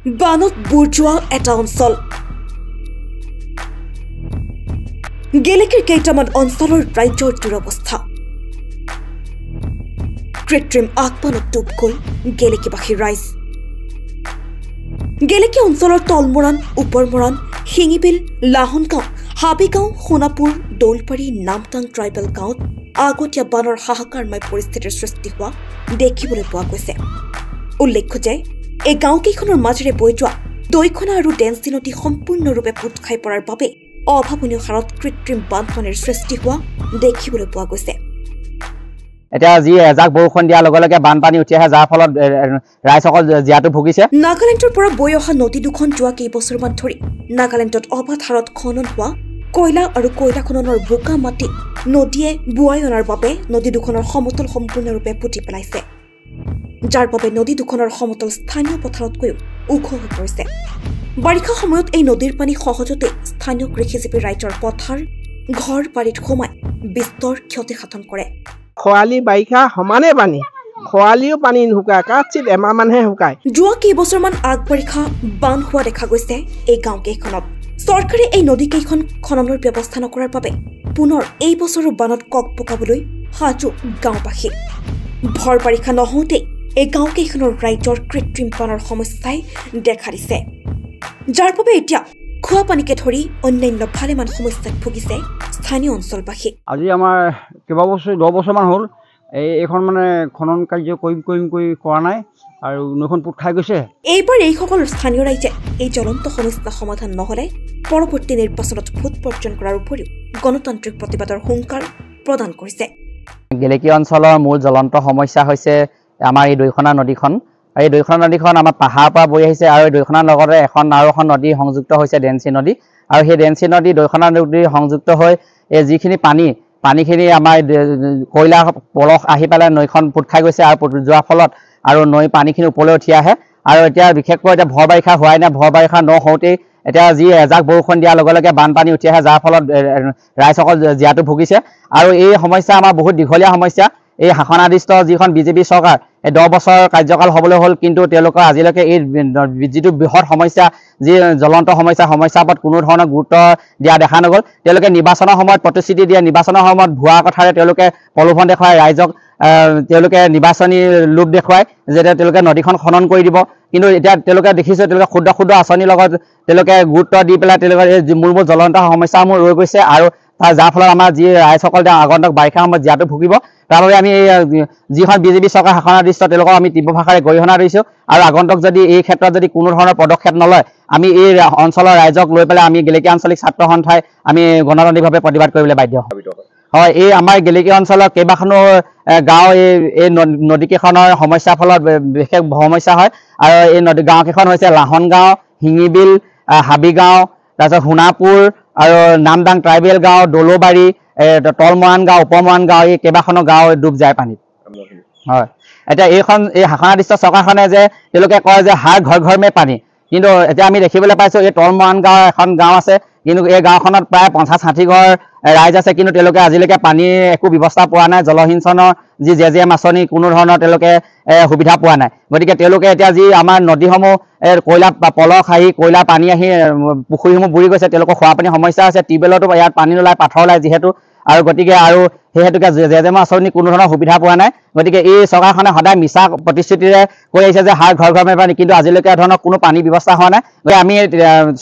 বানত বুৰ যোৱা এটা অঞ্চল গেলেকীৰ কেইটামান অঞ্চলৰ ৰাজ্যৰ দুৰৱস্থা কৃত্ৰিম আগবানত ডুব গ'ল গেলেকীবাসীৰ ৰাইজ গেলেকী অঞ্চলৰ তলমৰাণ উপৰমৰাণ শিঙিবিল লাহনগাঁও হাবিগাঁও সোণাপুৰ দৌলপাৰী নামটাং ট্ৰাইবেল গাঁৱত আগতীয়া বানৰ হাহাকাৰময় পৰিস্থিতিৰ সৃষ্টি হোৱা দেখিবলৈ পোৱা গৈছে উল্লেখ্য যে এই গাঁওকেইখনৰ মাজেৰে বৈ যোৱা দৈখনা আৰু ডেন্সি নদী সম্পূৰ্ণৰূপে পুত খাই পৰাৰ বাবে অভাৱনীয় হাৰত কৃত্ৰিম বানপানীৰ সৃষ্টি হোৱা দেখিবলৈ পোৱা গৈছে এতিয়া যি এজাক বৰষুণ দিয়াৰ লগে লগে বানপানী উঠি আহে যাৰ ফলত ৰাইজসকল জিয়াটো ভুগিছে নাগালেণ্ডৰ পৰা বৈ অহা নদী দুখন যোৱা কেইবছৰমান ধৰি নাগালেণ্ডত অবাধ হাৰত খনন হোৱা কয়লা আৰু কয়লা খননৰ বোকা মাটি নদীয়ে বুৱাই অনাৰ বাবে নদী দুখনৰ সমতল সম্পূৰ্ণৰূপে পুতি পেলাইছে যাৰ বাবে নদী দুখনৰ সমতল স্থানীয় পথাৰতকৈও ওখ হৈ পৰিছে বাৰিষা সময়ত এই নদীৰ পানী সহজতে স্থানীয় কৃষিজীৱী ৰাইজৰ পথাৰ ঘৰ বাৰীত সোমাই বিস্তৰ ক্ষতি সাধন কৰে খৰালি বাৰিষা সমানে পানী খৰালিও পানী নুশুকায় কাচিত এমাহ মানহে শুকায় যোৱা কেইবছৰমান আগবাৰিষা বান হোৱা দেখা গৈছে এই গাঁওকেইখনত চৰকাৰে এই নদীকেইখন খননৰ ব্যৱস্থা নকৰাৰ বাবে পুনৰ এই বছৰো বানত কক পকাবলৈ সাজু গাঁওবাসী ভৰ বাৰিষা নহওঁতে এই গাঁওকেইখনৰ ৰাইজৰ কৃত্ৰিম বানৰ সমস্যাই দেখা দিছে যাৰ বাবে এতিয়া খোৱা পানীকে ধৰি অন্যান্য ভালেমান সমস্যাত ভুগিছে স্থানীয় অঞ্চলবাসী আজি আমাৰ কেইবা বছৰ 10 বছৰমান হ'ল এইখন মানে খনন কাৰ্য কৰিম কৰা নাই আৰু নৈখন পুত খাই গৈছে এইবাৰ এইসকল স্থানীয় ৰাইজে এই জ্বলন্ত সমস্যা সমাধান নহলে পৰৱৰ্তী নিৰ্বাচনত ভোট বৰ্জন কৰাৰ উপৰিও গণতান্ত্ৰিক প্ৰতিবাদৰ হুংকাৰ প্ৰদান কৰিছে গেলেকী অঞ্চলৰ মূল জ্বলন্ত সমস্যা হৈছে আমাৰ এই দৈখনা নদীখন এই দৈখনা নদীখন আমাৰ পাহাৰৰ পৰা বৈ আহিছে আৰু এই দৈখনাৰ লগতে এখন নদী সংযুক্ত হৈছে ডেন্সি নদী আৰু সেই ডেন্সি নদী দৈখনা নদী সংযুক্ত হৈ এই যিখিনি পানীখিনি আমাৰ কয়লা পলস আহি পেলাই নৈখন পুত খাই গৈছে আৰু যোৱাৰ ফলত আৰু নৈ পানীখিনি ওপৰলৈ উঠি আহে আৰু এতিয়া বিশেষকৈ এতিয়া ভৰ বাৰিষা হোৱাই নাই ভৰ বাৰিষা নহওঁতেই এতিয়া যি এজাক বৰষুণ দিয়াৰ লগে লগে বানপানী উঠি আহে যাৰ ফলত ৰাইজসকল জিয়াটো ভুগিছে আৰু এই সমস্যা আমাৰ বহুত দীঘলীয়া সমস্যা এই শাসনাধিষ্ঠ যিখন বিজেপি চৰকাৰ এই 10 বছৰ কাৰ্যকাল হ'বলৈ হ'ল কিন্তু তেওঁলোকৰ আজিলৈকে এই যিটো বৃহৎ সমস্যা যি জ্বলন্ত সমস্যাৰ ওপৰত কোনো ধৰণৰ গুৰুত্ব দিয়া দেখা নগ'ল তেওঁলোকে নিৰ্বাচনৰ সময়ত প্ৰতিশ্ৰুতি দিয়ে নিৰ্বাচনৰ সময়ত ভুৱা কথাৰে তেওঁলোকে প্ৰলোভন দেখুৱাই ৰাইজক তেওঁলোকে নিৰ্বাচনী লোভ দেখুৱাই যে তেওঁলোকে নদীখন খনন কৰি দিব কিন্তু এতিয়া তেওঁলোকে দেখিছে তেওঁলোকে ক্ষুদ্ৰ আঁচনিৰ লগত তেওঁলোকে গুৰুত্ব দি পেলাই তেওঁলোকৰ এই মূল জ্বলন্ত সমস্যাসমূহ ৰৈ গৈছে আৰু যাৰ ফলত আমাৰ যি ৰাইজসকল আগন্তুক বাৰিষা সময়ত জিয়াটো ভুগিব তাৰ বাবে আমি যিখন বিজেপি চৰকাৰ শাসনাধিষ্ঠ তেওঁলোকক আমি তীব্ৰ ভাষাৰে গৰিহণা দিছোঁ আৰু আগন্তুক যদি এই ক্ষেত্ৰত যদি কোনো ধৰণৰ পদক্ষেপ নলয় আমি এই অঞ্চলৰ ৰাইজক লৈ পেলাই আমি গেলেকী আঞ্চলিক ছাত্ৰ সন্থাই আমি গণতান্ত্ৰিকভাৱে প্ৰতিবাদ কৰিবলৈ বাধ্য হয় এই আমাৰ গেলেকী অঞ্চলৰ কেইবাখনো গাঁও এই নদীকেইখনৰ সমস্যাৰ ফলত বিশেষ সমস্যা হয় আৰু এই গাঁওকেইখন হৈছে লাহনগাঁও শিঙিবিল হাবিগাঁও তাৰপিছত সোণাপুৰ আৰু নামদাং ট্ৰাইবেল গাঁও দৌলবাৰী তলমৰাণ গাঁও উপমৰাণ গাঁও এই কেইবাখনো গাঁও ডুব যায় পানীত হয় এতিয়া এই শাসনাধিষ্ঠ চৰকাৰখনে যে তেওঁলোকে কয় যে ঘৰ মে পানী কিন্তু এতিয়া আমি দেখিবলৈ পাইছোঁ এই তলমৰাণ গাঁও এখন গাঁও আছে কিন্তু এই গাঁওখনত প্ৰায় 50-60 ঘৰ ৰাইজ আছে কিন্তু তেওঁলোকে আজিলৈকে পানীৰ একো ব্যৱস্থা পোৱা নাই জলসিঞ্চনৰ যি জেজেএম আঁচনি কোনো ধৰণৰ তেওঁলোকে সুবিধা পোৱা নাই গতিকে তেওঁলোকে এতিয়া যি আমাৰ নদীসমূহ কয়লা পলস আহি কয়লা পানী আহি পুখুৰীসমূহ বুৰি গৈছে তেওঁলোকৰ খোৱা পানীৰ সমস্যা আছে টিউবৱেলতো ইয়াত পানী নোলায় পাথৰ ওলায় যিহেতু আৰু গতিকে আৰু সেই হেতুকে জেজেএম আঁচনি কোনো ধৰণৰ সুবিধা পোৱা নাই গতিকে এই চৰকাৰখনে সদায় মিছা প্ৰতিশ্ৰুতিৰে কৈ আহিছে যে ঘৰ মে পানী কিন্তু আজিলৈকে ধৰণৰ কোনো পানী ব্যৱস্থা হোৱা নাই গতিকে আমি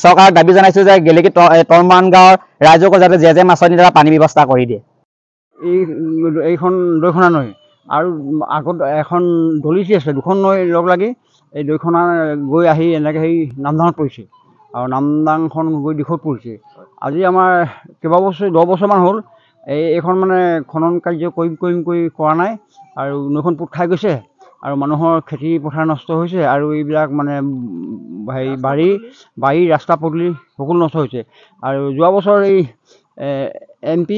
চৰকাৰক দাবী জনাইছোঁ যে গেলেকী তলমৰাণ গাঁৱৰ ৰাইজকো যাতে জেজেএম আঁচনিৰ দ্বাৰা পানী ব্যৱস্থা কৰি দিয়ে এইখন দৈখনা নৈ আৰু আগত এখন দলিচি আছে দুখন নৈ লগ লাগি এই দৈখনা গৈ আহি এনেকৈ সেই নামদাঙত পৰিছে আৰু নামদাংখন গৈ দিশত পৰিছে আজি আমাৰ কেইবা বছৰ 10 বছৰমান হ'ল এইখন মানে খনন কাৰ্য কৰিম কৰা নাই আৰু নৈখন পুত খাই গৈছে আৰু মানুহৰ খেতি পথাৰ নষ্ট হৈছে আৰু এইবিলাক মানে বাৰী ৰাস্তা পদূলি সকলো নষ্ট হৈছে আৰু যোৱা বছৰ এই MP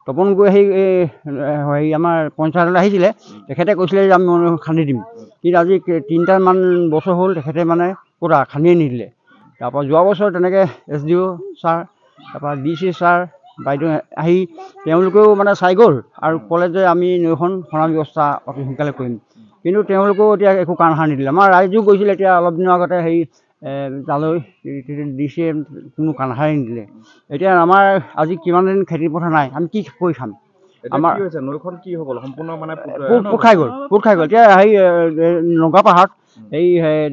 তপন গৈ আহি আমাৰ পঞ্চায়তলৈ আহিছিলে তেখেতে কৈছিলে যে আমি খান্দি দিম কিন্তু আজি 3টামান বছৰ হ'ল তেখেতে মানে ক'তা খান্দিয়ে নিদিলে তাৰপৰা যোৱা বছৰ তেনেকৈ SDO ছাৰ তাৰপৰা DC ছাৰ বাইদেউ আহি তেওঁলোকেও মানে চাই গ'ল আৰু ক'লে যে আমি নৈখন খনাৰ ব্যৱস্থা অতি সোনকালে কৰিম কিন্তু তেওঁলোকেও এতিয়া একো কাণ সাৰ নিদিলে। আমাৰ ৰাইজো গৈছিলে এতিয়া অলপ দিনৰ আগতে হেৰি তালৈ দিছে, কোনো কাণ সাৰে নিদিলে। এতিয়া আমাৰ আজি কিমান দিন খেতি পথাৰ নাই, আমি কি কৰি খাম? আমাৰ নৈখন কি হৈ গ'ল সম্পূৰ্ণ মানে পোট খাই গ'ল। এতিয়া হেৰি নগা পাহাৰত এই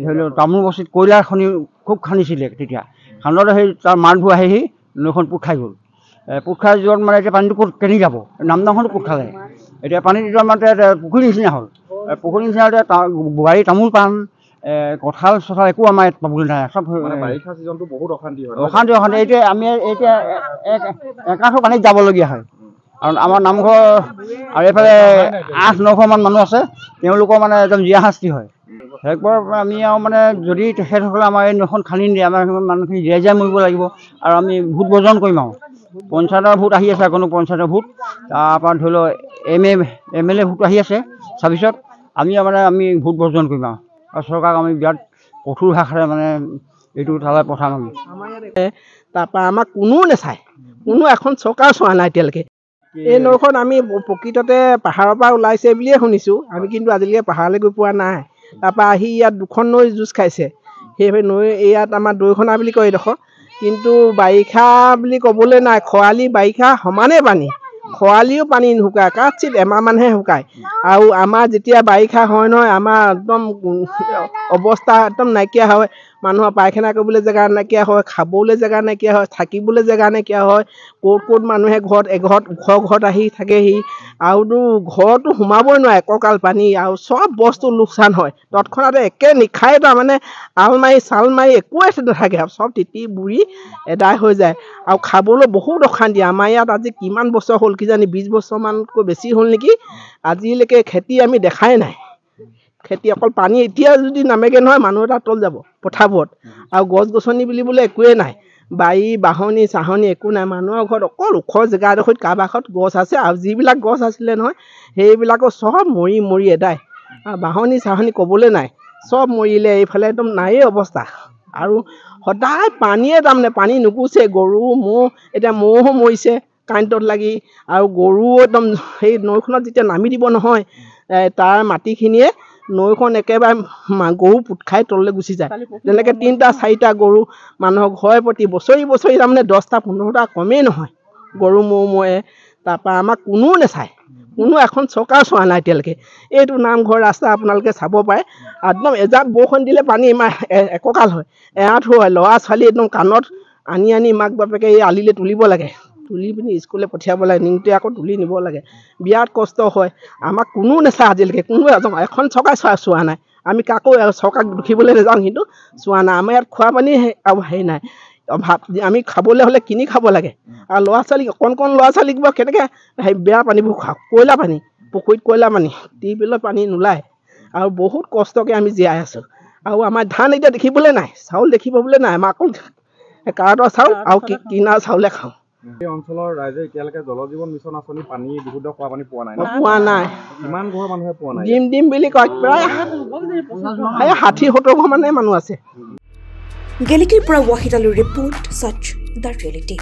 ধৰি লওক তামোল বস্তিত কয়লা খনি খুব খান্দিছিলে তেতিয়া, খান্দতে সেই তাৰ মাছবোৰ আহি নৈখন পোট খাই গ'ল। পোট খাই যোৱাত মানে এতিয়া পানীটো ক'ত কেনি যাব, নামদাংখনো পোট খালে। এতিয়া পানীটো যোৱা মানে পুখুৰীৰ নিচিনা হ'ল। পুখুৰীৰ নিচিনা বোৱাৰী তামোল পাণ কঁঠাল চঠাল একো আমাৰ ইয়াত পাবলৈ নাই। চব বাৰিষা ছিজনটো বহুত অশান্তি হয়। অশান্তি এতিয়া আমি এতিয়া একাঠো পানীত যাবলগীয়া হয়। আৰু আমাৰ নামঘৰ আৰু এইফালে 8-9মান মানুহ আছে, তেওঁলোকৰ মানে একদম জীয়া শাস্তি হয়। একবাৰ আমি আৰু মানে যদি তেখেতসকলে আমাৰ এই নৈখন খান্দি নিদিয়ে, আমাৰ মানুহখিনি জীয়াই মৰিব লাগিব। আৰু আমি ভোট বৰ্জন কৰিম আৰু পঞ্চায়তৰ ভোট আহি আছে, কোনো পঞ্চায়তৰ ভোট, তাৰপৰা ধৰি লওক MLA ভোট আহি আছে 26ত, আমি ভোট বৰ্জন কৰিম আৰু চৰকাৰক আমি বিৰাট কঠোৰ ভাষাৰে মানে এইটো তালৈ পঠাম আমি। তাৰপৰা আমাক কোনো নাচায়, কোনো এখন চৰকাৰ চোৱা নাই এতিয়ালৈকে। এই নৈখন আমি প্ৰকৃততে পাহাৰৰ পৰা ওলাইছে বুলিয়ে শুনিছোঁ, আমি কিন্তু আজিলৈকে পাহাৰলৈ গৈ পোৱা নাই। তাৰপৰা আহি ইয়াত 2খন নৈ যুঁজ খাইছে, সেইবাবে নৈ ইয়াত আমাৰ দৈখনা বুলি কয় এইডোখৰ। কিন্তু বাৰিষা বুলি ক'বলৈ নাই, খৰালি বাৰিষা সমানেই পানী, খৰালিও পানী নুশুকায়, কাৎচিত এমাহমানহে শুকায়। আৰু আমাৰ যেতিয়া বাৰিষা হয় নহয়, আমাৰ একদম অৱস্থা একদম নাইকিয়া হয়। মানুহৰ পায়খানা কৰিবলৈ জেগা নাইকিয়া হয়, খাবলৈ জেগা নাইকিয়া হয়, থাকিবলৈ জেগা নাইকিয়া হয়। ক'ত মানুহে এঘৰত ওখ ঘৰত আহি থাকেহি, আৰুতো ঘৰতো সোমাবই নোৱাৰে, একঁকাল পানী, আৰু চব বস্তু লোকচান হয়। তৎক্ষণাতে একে নিশাই তাৰমানে আলমাৰি চালমাৰি একোৱে নাথাকে, চব তিতি বুৰি এদাই হৈ যায়। আৰু খাবলৈ বহুত অশান্তি। আমাৰ ইয়াত আজি কিমান বছৰ হ'ল কিজানি 20 বছৰমানতকৈ বেছি হ'ল নেকি, আজিলৈকে খেতি আমি দেখাই নাই। খেতি অকল পানী এতিয়া যদি নামেগে নহয়, মানুহ এটা তল যাব পথাৰবোৰত। আৰু গছ গছনি বুলিবলৈ একোৱেই নাই, বাৰী বাহনি চাহনি একো নাই। মানুহৰ ঘৰত অকল ওখ জেগা এডোখৰত কাৰোবাৰ ঘৰত গছ আছে, আৰু যিবিলাক গছ আছিলে নহয় সেইবিলাকো চব মৰি এদায়। আৰু বাহনি চাহনি ক'বলৈ নাই, চব মৰিলে। এইফালে একদম নায়েই অৱস্থা। আৰু সদায় পানীয়ে তাৰমানে পানী নুগুচে, গৰু ম'হ, এতিয়া ম'হো মৰিছে কাৰেণ্টত লাগি। আৰু গৰুও একদম সেই নৈখনত যেতিয়া নামি দিব নহয়, তাৰ মাটিখিনিয়ে নৈখন একেবাৰে গৰু পোট খাই তললৈ গুচি যায়। তেনেকৈ 3-4টা গৰু মানুহৰ ঘৰে প্ৰতি বছৰি তাৰমানে 10-15টা কমেই নহয় গৰু ম'হ মৰে। তাৰপৰা আমাক কোনো নাচায়, কোনো এখন চৰকাৰ চোৱা নাই এতিয়ালৈকে। এইটো নামঘৰ ৰাস্তা আপোনালোকে চাব পাৰে, একদম এজাক বৰষুণ দিলে পানী ইমান একঁকাল হয়, এআঁঠু হয়। ল'ৰা ছোৱালী একদম কাণত আনি মাক বাপেকে এই আলিলৈ তুলিব লাগে, তুলি পিনি স্কুললৈ পঠিয়াব লাগে, নিওঁতে আকৌ তুলি নিব লাগে, বিৰাট কষ্ট হয়। আমাক কোনো নাচায় আজিলৈকে, কোনো এখন চৰকাৰ চোৱা নাই। আমি কাকো চৰকাৰক দুখিবলৈ নাযাওঁ, কিন্তু চোৱা নাই। আমাৰ ইয়াত খোৱা পানী হেৰি নাই, অভাৱ। আমি খাবলৈ হ'লে কিনি খাব লাগে। আৰু ল'ৰা ছোৱালীক কণ ল'ৰা ছোৱালীক বাৰু কেনেকৈ বেয়া পানীবোৰ খাওঁ, কয়লা পানী, পুখুৰীত কয়লা পানী, টিউবৱেলৰ পানী নোলায়। আৰু বহুত কষ্টকৈ আমি জীয়াই আছোঁ। আৰু আমাৰ ধান এতিয়া দেখিবলৈ নাই, চাউল দেখিবলৈ নাই, আমাৰ অকল কাৰ্টৰ চাউল আৰু কিনা চাউলে খাওঁ। এই অঞ্চলৰ ৰাইজে এতিয়ালৈকে জল জীৱন মিছন আঁচনি পানী বিশুদ্ধ খোৱা পানী পোৱা নাই। পোৱা নাই। কিমান ঘৰ মানুহে পোৱা নাই? দিম বুলি কয়, প্ৰায় 60-70 ঘৰ মানে মানুহ আছে। গেলেকীৰ পৰা ৱাহিদ আলীৰ ৰিপৰ্ট, সচ দ্য ৰিয়েলিটি।